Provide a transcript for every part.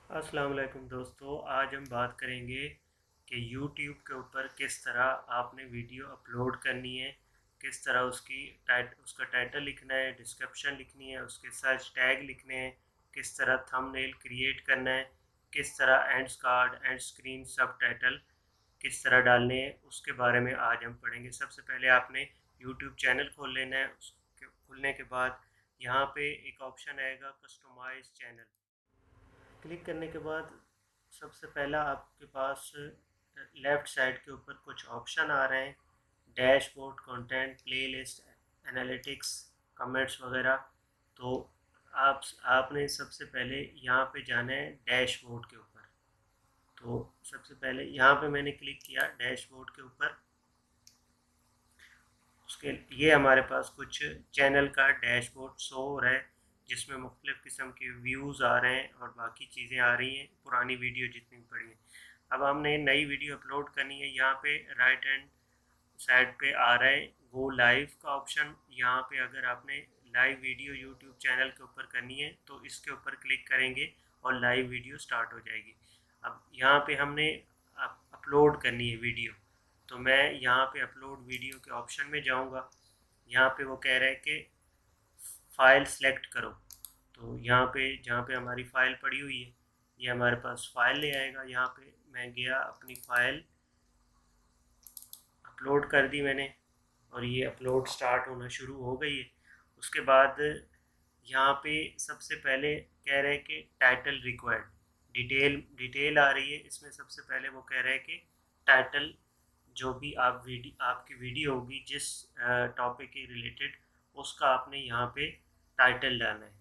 अस्सलाम वालेकुम दोस्तों, आज हम बात करेंगे कि YouTube के ऊपर किस तरह आपने वीडियो अपलोड करनी है, किस तरह उसका टाइटल लिखना है, डिस्क्रिप्शन लिखनी है, उसके सर्च टैग लिखने हैं, किस तरह थंबनेल क्रिएट करना है, किस तरह एंड कार्ड एंड स्क्रीन सब टाइटल किस तरह डालने हैं, उसके बारे में आज हम पढ़ेंगे। सबसे पहले आपने YouTube चैनल खोल लेना है। उसके खुलने के बाद यहाँ पे एक ऑप्शन आएगा कस्टमाइज चैनल। क्लिक करने के बाद सबसे पहला आपके पास लेफ़्ट साइड के ऊपर कुछ ऑप्शन आ रहे हैं, dashboard, content, playlist, analytics, comments वगैरह। तो आपने सबसे पहले यहाँ पे जाना है डैशबोर्ड के ऊपर। तो सबसे पहले यहाँ पे मैंने क्लिक किया डैशबोर्ड के ऊपर। उसके ये हमारे पास कुछ चैनल का डैशबोर्ड शो हो रहा है, जिसमें मुख्तलिफ़ किस्म के व्यूज़ आ रहे हैं और बाकी चीज़ें आ रही हैं, पुरानी वीडियो जितनी पड़ी हैं। अब हमने नई वीडियो अपलोड करनी है। यहाँ पे राइट हैंड साइड पे आ रहा है गो लाइव का ऑप्शन। यहाँ पे अगर आपने लाइव वीडियो यूट्यूब चैनल के ऊपर करनी है तो इसके ऊपर क्लिक करेंगे और लाइव वीडियो स्टार्ट हो जाएगी। अब यहाँ पे हमने अपलोड करनी है वीडियो, तो मैं यहाँ पे अपलोड वीडियो के ऑप्शन में जाऊँगा। यहाँ पे वो कह रहा है कि फ़ाइल सेलेक्ट करो। तो यहाँ पे जहाँ पे हमारी फ़ाइल पड़ी हुई है, ये हमारे पास फ़ाइल ले आएगा। यहाँ पे मैं गया, अपनी फ़ाइल अपलोड कर दी मैंने और ये अपलोड स्टार्ट होना शुरू हो गई है। उसके बाद यहाँ पे सबसे पहले कह रहे हैं कि टाइटल रिक्वायर्ड, डिटेल आ रही है इसमें। सबसे पहले वो कह रहे हैं कि टाइटल, जो भी आपकी वीडियो होगी जिस टॉपिक के रिलेटेड, उसका आपने यहाँ पे टाइटल डालना है।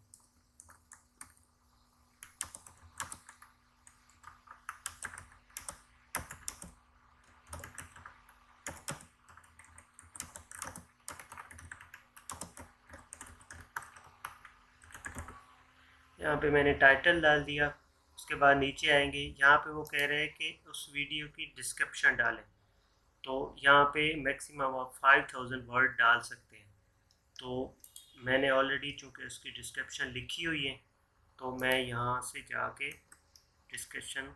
यहाँ पे मैंने टाइटल डाल दिया। उसके बाद नीचे आएंगे, यहाँ पे वो कह रहे हैं कि उस वीडियो की डिस्क्रिप्शन डालें। तो यहाँ पे मैक्सिमम आप 5000 वर्ड डाल सकते हैं। तो मैंने ऑलरेडी चूँकि उसकी डिस्क्रिप्शन लिखी हुई है, तो मैं यहाँ से जाके डिस्क्रिप्शन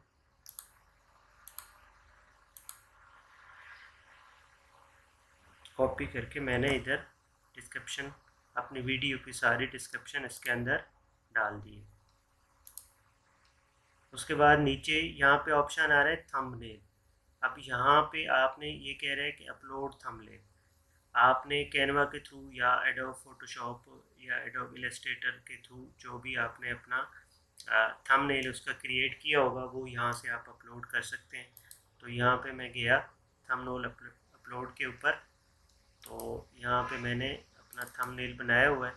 कॉपी करके मैंने इधर डिस्क्रिप्शन, अपनी वीडियो की सारी डिस्क्रिप्शन इसके अंदर डाल दी है। उसके बाद नीचे यहाँ पे ऑप्शन आ रहा है थंबनेल। अब यहाँ पे आपने ये कह रहा है कि अपलोड थंबनेल। आपने कैनवा के थ्रू या एडोब फोटोशॉप या एडोब इलस्ट्रेटर के थ्रू जो भी आपने अपना थंबनेल उसका क्रिएट किया होगा, वो यहाँ से आप अपलोड कर सकते हैं। तो यहाँ पे मैं गया थंबनेल अपलोड के ऊपर। तो यहाँ पे मैंने अपना थंबनेल बनाया हुआ है,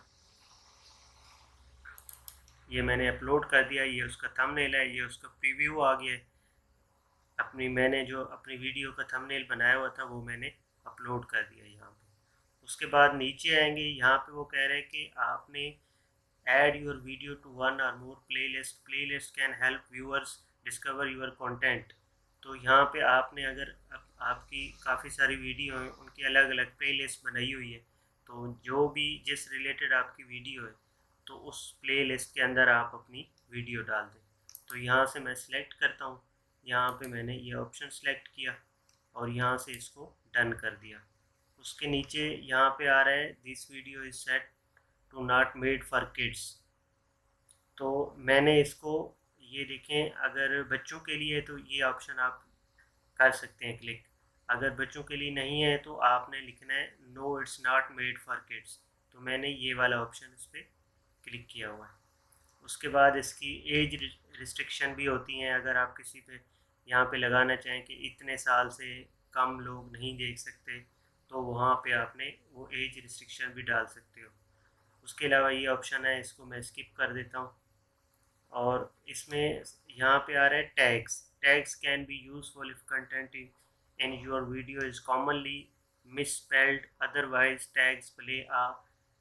ये मैंने अपलोड कर दिया। ये उसका थंबनेल है, ये उसका प्रीव्यू आ गया है। मैंने जो अपनी वीडियो का थंबनेल बनाया हुआ था वो मैंने अपलोड कर दिया यहाँ पे। उसके बाद नीचे आएंगे, यहाँ पे वो कह रहे हैं कि आपने add your video to one or more playlist can help viewers discover your content. तो यहाँ पे आपने अगर आपकी काफ़ी सारी वीडियो हैं, उनकी अलग अलग प्लेलिस्ट बनाई हुई है, तो जो भी जिस रिलेटेड आपकी वीडियो है, तो उस प्लेलिस्ट के अंदर आप अपनी वीडियो डाल दें। तो यहाँ से मैं सिलेक्ट करता हूँ। यहाँ पे मैंने ये ऑप्शन सेलेक्ट किया और यहाँ से इसको डन कर दिया। उसके नीचे यहाँ पे आ रहा है this video is set to not made for kids. तो मैंने इसको, ये देखें, अगर बच्चों के लिए है तो ये ऑप्शन आप कर सकते हैं क्लिक। अगर बच्चों के लिए नहीं है तो आपने लिखना है no it's not made for kids. तो मैंने ये वाला ऑप्शन इस पर क्लिक किया हुआ है। उसके बाद इसकी एज रिस्ट्रिक्शन भी होती हैं। अगर आप किसी पे यहाँ पे लगाना चाहें कि इतने साल से कम लोग नहीं देख सकते, तो वहाँ पे आपने वो एज रिस्ट्रिक्शन भी डाल सकते हो। उसके अलावा ये ऑप्शन है, इसको मैं स्किप कर देता हूँ। और इसमें यहाँ पे आ रहा है tags. Tags can be useful if content in your video is commonly misspelled, otherwise tags play a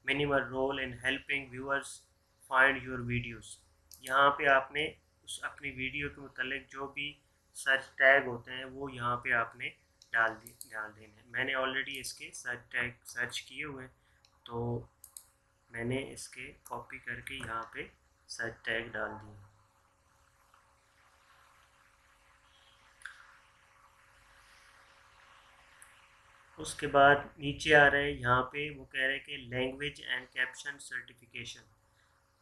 minimal role in helping viewers find your videos। यहाँ पे आपने अपनी वीडियो के मुतालिक जो भी सर्च टैग होते हैं वो यहाँ पे आपने डाल देने हैं। मैंने ऑलरेडी इसके सर्च टैग सर्च किए हुए हैं, तो मैंने इसके कॉपी करके यहाँ पे सर्च टैग डाल दिए। उसके बाद नीचे आ रहे हैं, यहाँ पे वो कह रहे हैं कि लैंग्वेज एंड कैप्शन सर्टिफिकेशन।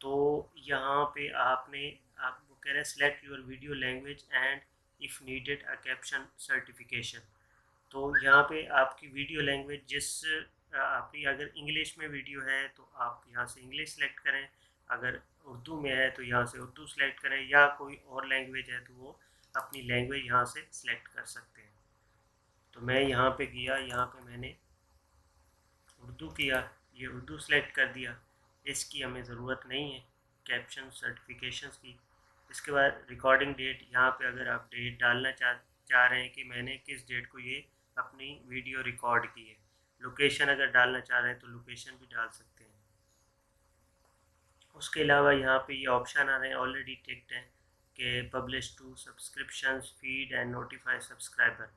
तो यहाँ पे आपने आप वो कह रहे हैं select your video language and if needed a caption certification. तो यहाँ पे आपकी वीडियो लैंग्वेज आपकी अगर इंग्लिश में वीडियो है तो आप यहाँ से इंग्लिश सेलेक्ट करें, अगर उर्दू में है तो यहाँ से उर्दू सेलेक्ट करें, या कोई और लैंग्वेज है तो वो अपनी लैंग्वेज यहाँ से सेलेक्ट कर सकते हैं। तो मैं यहाँ पे गया, यहाँ पे मैंने उर्दू किया, ये उर्दू सेलेक्ट कर दिया। इसकी हमें ज़रूरत नहीं है कैप्शन सर्टिफिकेशंस की। इसके बाद रिकॉर्डिंग डेट, यहाँ पे अगर आप डेट डालना चाह रहे हैं कि मैंने किस डेट को ये अपनी वीडियो रिकॉर्ड की है। लोकेशन अगर डालना चाह रहे हैं तो लोकेशन भी डाल सकते हैं। उसके अलावा यहाँ पे ये ऑप्शन आ रहे हैं ऑलरेडी टिक्ड हैं कि publish to subscriptions feed and notify subscriber.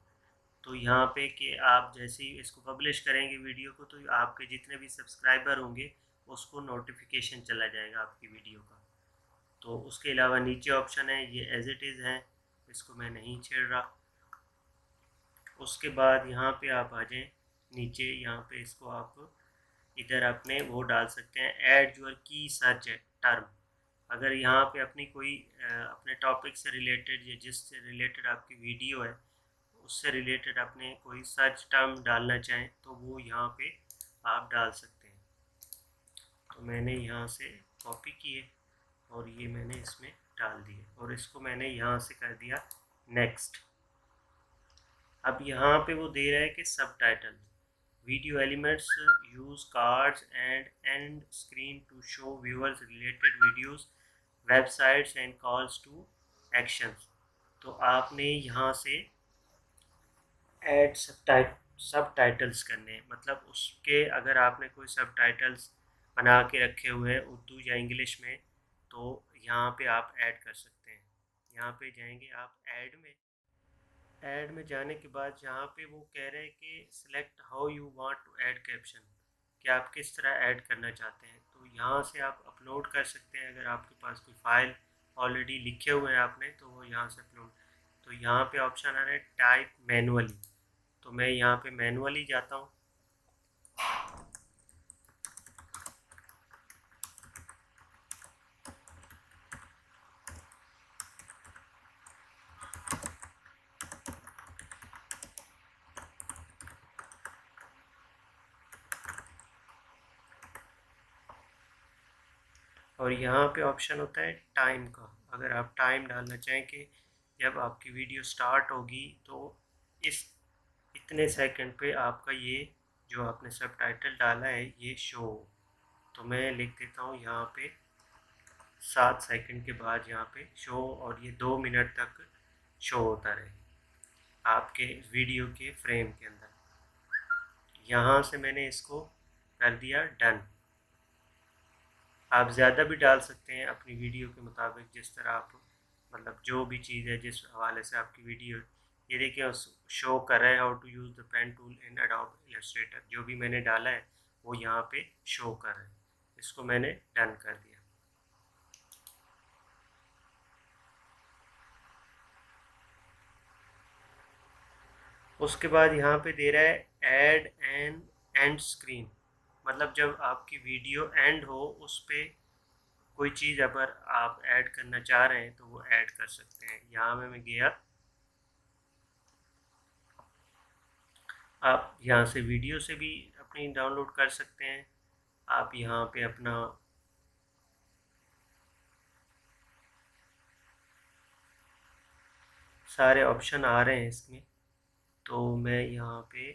तो यहाँ पे कि आप जैसे ही इसको पब्लिश करेंगे वीडियो को, तो आपके जितने भी सब्सक्राइबर होंगे उसको नोटिफिकेशन चला जाएगा आपकी वीडियो का। तो उसके अलावा नीचे ऑप्शन है, ये एज इट इज़ है, इसको मैं नहीं छेड़ रहा। उसके बाद यहाँ पे आप आ जाएं नीचे, यहाँ पे इसको आप इधर अपने वो डाल सकते हैं, ऐड योर की सर्च टर्म। अगर यहाँ पे अपनी कोई अपने टॉपिक से रिलेटेड या जिससे रिलेटेड आपकी वीडियो है उससे रिलेटेड अपने कोई सर्च टर्म डालना चाहें तो वो यहाँ पे आप डाल सकते हैं। तो मैंने यहाँ से कॉपी किए और ये मैंने इसमें डाल दिए और इसको मैंने यहाँ से कर दिया नेक्स्ट। अब यहाँ पे वो दे रहा है कि सब title video elements use cards and end screen to show viewers related videos websites and calls to actions. तो आपने यहाँ से ऐड सब टाइटल्स करने हैं, मतलब उसके अगर आपने कोई सब टाइटल्स बना के रखे हुए हैं उर्दू या इंग्लिश में तो यहाँ पे आप ऐड कर सकते हैं। यहाँ पे जाएंगे आप ऐड में जाने के बाद यहाँ पे वो कह रहे हैं कि select how you want to add caption, कि आप किस तरह ऐड करना चाहते हैं। तो यहाँ से आप अपलोड कर सकते हैं, अगर आपके पास कोई फाइल ऑलरेडी लिखे हुए हैं आपने तो वो यहाँ से अपलोड। तो यहाँ पे ऑप्शन आ रहा है टाइप मैनुअली, तो मैं यहाँ पे मैनुअली जाता हूँ। और यहाँ पे ऑप्शन होता है टाइम का, अगर आप टाइम डालना चाहें कि जब आपकी वीडियो स्टार्ट होगी तो इस इतने सेकंड पे आपका ये जो आपने सब टाइटल डाला है ये शो। तो मैं लिख देता हूँ यहाँ पे 7 सेकंड के बाद यहाँ पे शो, और ये 2 मिनट तक शो होता रहे आपके वीडियो के फ्रेम के अंदर। यहाँ से मैंने इसको कर दिया डन। आप ज़्यादा भी डाल सकते हैं अपनी वीडियो के मुताबिक, जिस तरह आप मतलब जो भी चीज़ है जिस हवाले से आपकी वीडियो। ये देखिए शो कर रहा है how to use the pen tool in Adobe Illustrator, जो भी मैंने डाला है वो यहाँ पे शो कर रहा है। इसको मैंने डन कर दिया। उसके बाद यहाँ पे दे रहा है ऐड एन एंड स्क्रीन, मतलब जब आपकी वीडियो एंड हो उस पर कोई चीज़ अगर आप ऐड करना चाह रहे हैं तो वो ऐड कर सकते हैं। यहाँ मैं गया, आप यहाँ से वीडियो से भी अपनी डाउनलोड कर सकते हैं। आप यहाँ पे अपना सारे ऑप्शन आ रहे हैं इसमें, तो मैं यहाँ पे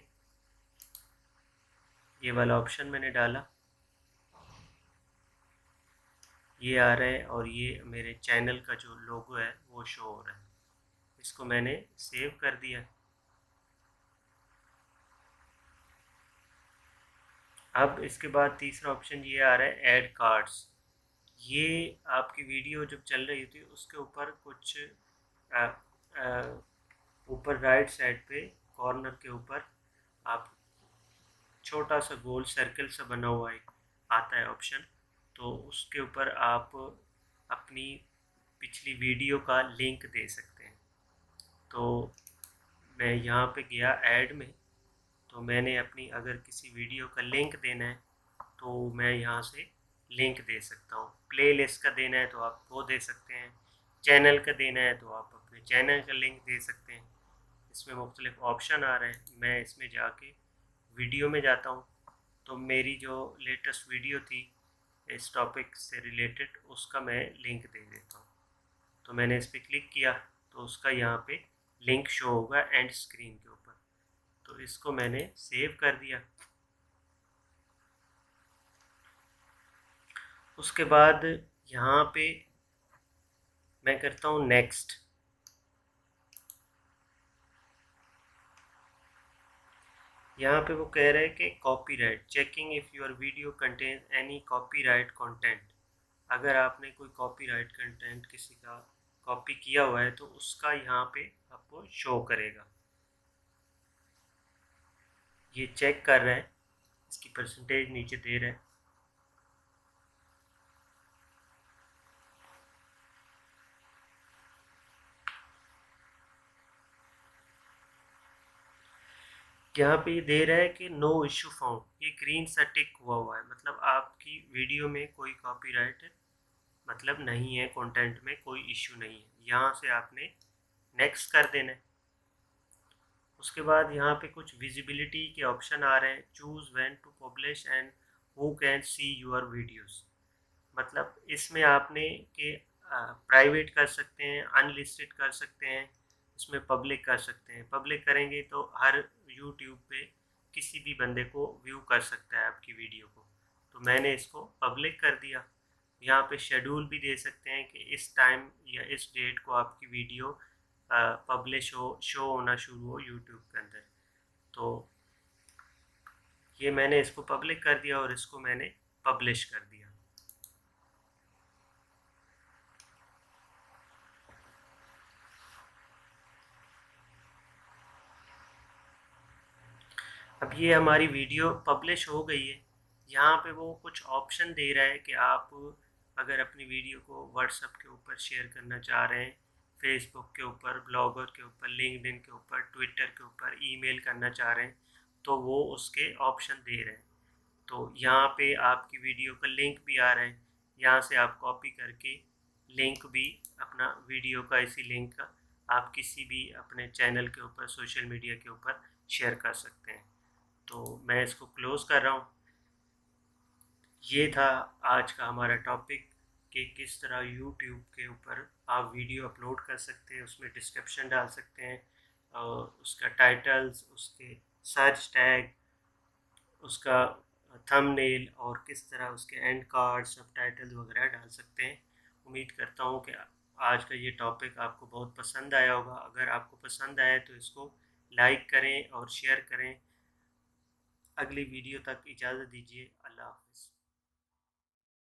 ये वाला ऑप्शन मैंने डाला, ये आ रहा है और ये मेरे चैनल का जो लोगो है वो शो हो रहा है। इसको मैंने सेव कर दिया। अब इसके बाद तीसरा ऑप्शन ये आ रहा है ऐड कार्ड्स। ये आपकी वीडियो जब चल रही थी उसके ऊपर कुछ आ, आ, ऊपर राइट साइड पे कॉर्नर के ऊपर आप छोटा सा गोल सर्कल सा बना हुआ एक आता है ऑप्शन, तो उसके ऊपर आप अपनी पिछली वीडियो का लिंक दे सकते हैं। तो मैं यहाँ पे गया ऐड में, तो मैंने अपनी अगर किसी वीडियो का लिंक देना है तो मैं यहाँ से लिंक दे सकता हूँ। प्लेलिस्ट का देना है तो आप वो दे सकते हैं। चैनल का देना है तो आप अपने चैनल का लिंक दे सकते हैं। इसमें मुख्तलिफ ऑप्शन आ रहे हैं। मैं इसमें जाके वीडियो में जाता हूँ, तो मेरी जो लेटेस्ट वीडियो थी इस टॉपिक से रिलेटेड उसका मैं लिंक दे देता हूँ। तो मैंने इस पर क्लिक किया तो उसका यहाँ पे लिंक शो होगा एंड स्क्रीन के ऊपर। तो इसको मैंने सेव कर दिया। उसके बाद यहाँ पे मैं करता हूँ नेक्स्ट। यहाँ पे वो कह रहे हैं कि copyright checking if your video contain any copyright content. अगर आपने कोई कॉपीराइट कंटेंट किसी का कॉपी किया हुआ है तो उसका यहाँ पे आपको शो करेगा। ये चेक कर रहा है, इसकी परसेंटेज नीचे दे रहा है। यहाँ पे ये दे रहा है कि नो इशू फाउंड। ये ग्रीन सा टिक हुआ है, मतलब आपकी वीडियो में कोई कॉपीराइट मतलब नहीं है, कंटेंट में कोई इशू नहीं है। यहाँ से आपने नेक्स्ट कर देना है। उसके बाद यहाँ पे कुछ विजिबिलिटी के ऑप्शन आ रहे हैं। Choose when to publish and who can see your videos. मतलब इसमें आपने कि प्राइवेट कर सकते हैं, अनलिस्टेड कर सकते हैं, इसमें पब्लिक कर सकते हैं। पब्लिक करेंगे तो हर यूट्यूब पे किसी भी बंदे को व्यू कर सकता है आपकी वीडियो को। तो मैंने इसको पब्लिक कर दिया। यहाँ पे शेड्यूल भी दे सकते हैं कि इस टाइम या इस डेट को आपकी वीडियो पब्लिश हो, शो होना शुरू हो यूट्यूब के अंदर। तो ये मैंने इसको पब्लिक कर दिया और इसको मैंने पब्लिश कर दिया। अब ये हमारी वीडियो पब्लिश हो गई है। यहाँ पे वो कुछ ऑप्शन दे रहा है कि आप अगर अपनी वीडियो को व्हाट्सएप के ऊपर शेयर करना चाह रहे हैं, फेसबुक के ऊपर, ब्लॉगर के ऊपर, लिंक्डइन के ऊपर, ट्विटर के ऊपर, ईमेल करना चाह रहे हैं, तो वो उसके ऑप्शन दे रहे हैं। तो यहाँ पे आपकी वीडियो का लिंक भी आ रहा है। यहाँ से आप कॉपी करके लिंक भी अपना वीडियो का, इसी लिंक का आप किसी भी अपने चैनल के ऊपर, सोशल मीडिया के ऊपर शेयर कर सकते हैं। तो मैं इसको क्लोज़ कर रहा हूँ। ये था आज का हमारा टॉपिक कि किस तरह यूट्यूब के ऊपर आप वीडियो अपलोड कर सकते हैं, उसमें डिस्क्रिप्शन डाल सकते हैं, और उसका टाइटल्स, उसके सर्च टैग, उसका थंबनेल और किस तरह उसके एंड कार्ड, सब टाइटल वगैरह डाल सकते हैं। उम्मीद करता हूँ कि आज का ये टॉपिक आपको बहुत पसंद आया होगा। अगर आपको पसंद आया तो इसको लाइक करें और शेयर करें। अगली वीडियो तक इजाज़त दीजिए। अल्लाह हाफ़िज़।